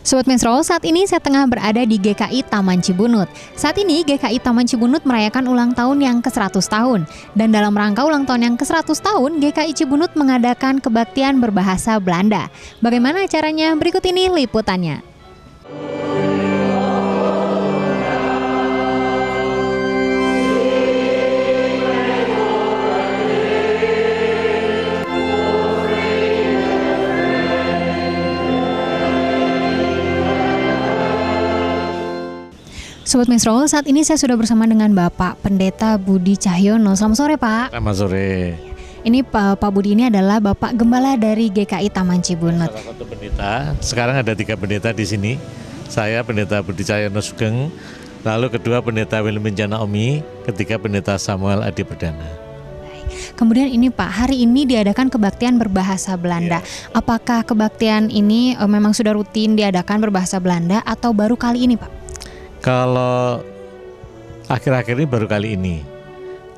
Sobat Mesro, saat ini saya tengah berada di GKI Taman Cibunut. Saat ini GKI Taman Cibunut merayakan ulang tahun yang ke-100 tahun. Dan dalam rangka ulang tahun yang ke-100 tahun, GKI Cibunut mengadakan kebaktian berbahasa Belanda. Bagaimana acaranya? Berikut ini liputannya. Sobat Mesro, saat ini saya sudah bersama dengan Bapak Pendeta Budi Cahyono. Selamat sore, Pak. Selamat sore. Ini Pak Budi ini adalah Bapak Gembala dari GKI Taman Cibunut. Salah satu pendeta. Sekarang ada 3 pendeta di sini. Saya Pendeta Budi Cahyono Sugeng, lalu kedua Pendeta Wilmin Janaomi, ketiga Pendeta Samuel Adi Perdana. Kemudian ini Pak, hari ini diadakan kebaktian berbahasa Belanda. Apakah kebaktian ini memang sudah rutin diadakan berbahasa Belanda atau baru kali ini, Pak? Kalau akhir-akhir ini baru kali ini.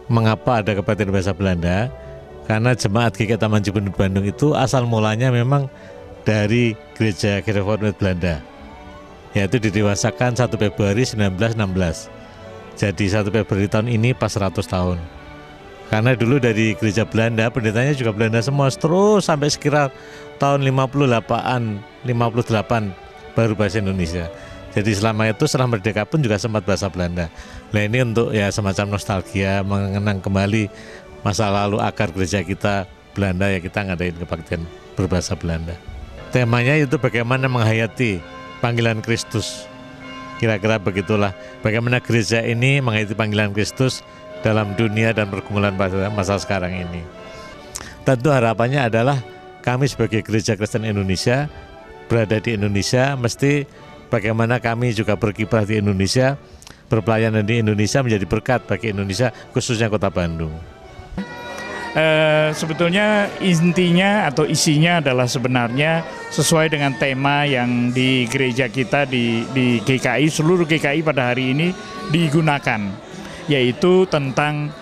Mengapa ada kebaktian bahasa Belanda? Karena jemaat GKI Taman Cibunut Bandung itu asal mulanya memang dari Gereja Gereformaat Belanda, yaitu didewasakan 1 Februari 1916. Jadi 1 Februari tahun ini pas 100 tahun. Karena dulu dari Gereja Belanda, pendetanya juga Belanda semua, terus sampai sekitar tahun 58 baru bahasa Indonesia. Jadi selama itu setelah merdeka pun juga sempat bahasa Belanda. Nah ini untuk ya semacam nostalgia, mengenang kembali masa lalu akar gereja kita Belanda, ya kita ngadain kebaktian berbahasa Belanda. Temanya itu bagaimana menghayati panggilan Kristus. Kira-kira begitulah, bagaimana gereja ini menghayati panggilan Kristus dalam dunia dan pergumulan masa sekarang ini. Tentu harapannya adalah kami sebagai Gereja Kristen Indonesia berada di Indonesia, mesti bagaimana kami juga berkiprah di Indonesia, berpelayanan di Indonesia menjadi berkat bagi Indonesia, khususnya Kota Bandung. Sebetulnya intinya atau isinya adalah sebenarnya sesuai dengan tema yang di gereja kita di GKI, seluruh GKI pada hari ini digunakan, yaitu tentang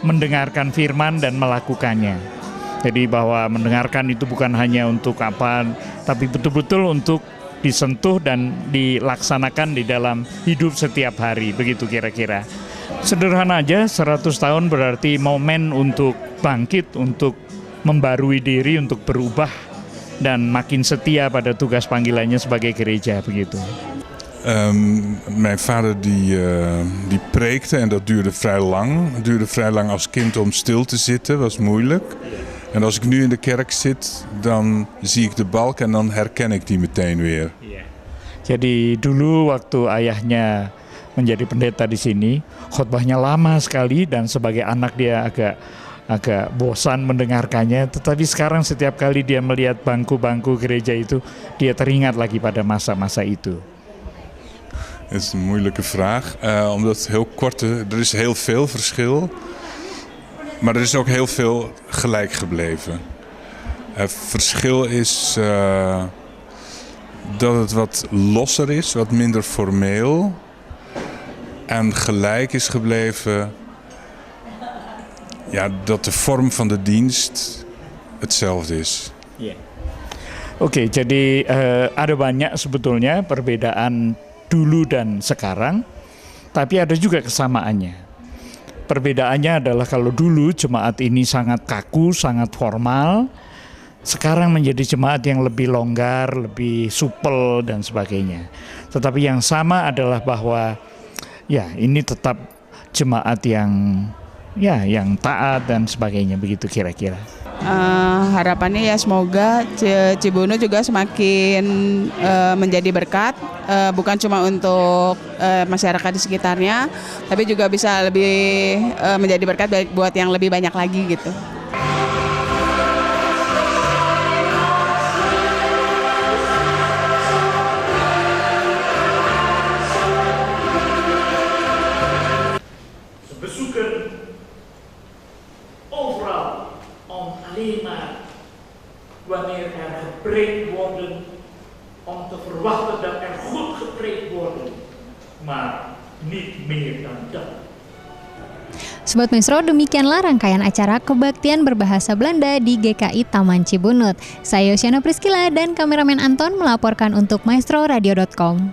mendengarkan firman dan melakukannya. Jadi bahwa mendengarkan itu bukan hanya untuk apa, tapi betul-betul untuk disentuh dan dilaksanakan di dalam hidup setiap hari, begitu kira-kira. Sederhana aja, 100 tahun berarti momen untuk bangkit, untuk membarui diri, untuk berubah dan makin setia pada tugas panggilannya sebagai gereja, begitu. Mijn vader die preekte en dat duurde vrij lang. Het duurde vrij lang als kind om stil te zitten, was moeilijk. En als ik nu in de kerk zit, dan zie ik de balk en dan herken ik die meteen weer. Jadi dulu waktu ayahnya menjadi pendeta di sini, khotbahnya lama sekali dan sebagai anak dia agak bosan mendengarkannya. Tetapi sekarang setiap kali dia melihat bangku-bangku gereja itu, dia teringat lagi pada masa-masa itu. Dat is een moeilijke vraag, omdat heel korte, er is heel veel verschil. Maar er is ook heel veel gelijk gebleven. Het verschil is dat het wat losser is, wat minder formeel. En gelijk is gebleven ja, dat de vorm van de dienst hetzelfde is. Oke, jadi ada banyak sebetulnya perbedaan dulu dan sekarang, tapi ada juga kesamaannya. Perbedaannya adalah kalau dulu jemaat ini sangat kaku, sangat formal, sekarang menjadi jemaat yang lebih longgar, lebih supel dan sebagainya. Tetapi yang sama adalah bahwa ya ini tetap jemaat yang taat dan sebagainya, begitu kira-kira. Harapannya ya semoga Cibunut juga semakin menjadi berkat, bukan cuma untuk masyarakat di sekitarnya, tapi juga bisa lebih menjadi berkat buat yang lebih banyak lagi gitu. Alleen maar wanneer er gepreekt worden, om te verwachten dat er goed gepreekt wordt, maar niet meer dan dat. Sobat Maestro, demikianlah rangkaian acara kebaktian berbahasa Belanda di GKI Taman Cibunut. Saya Yosyana Priskila dan kameramen Anton melaporkan untuk maestroradio.com.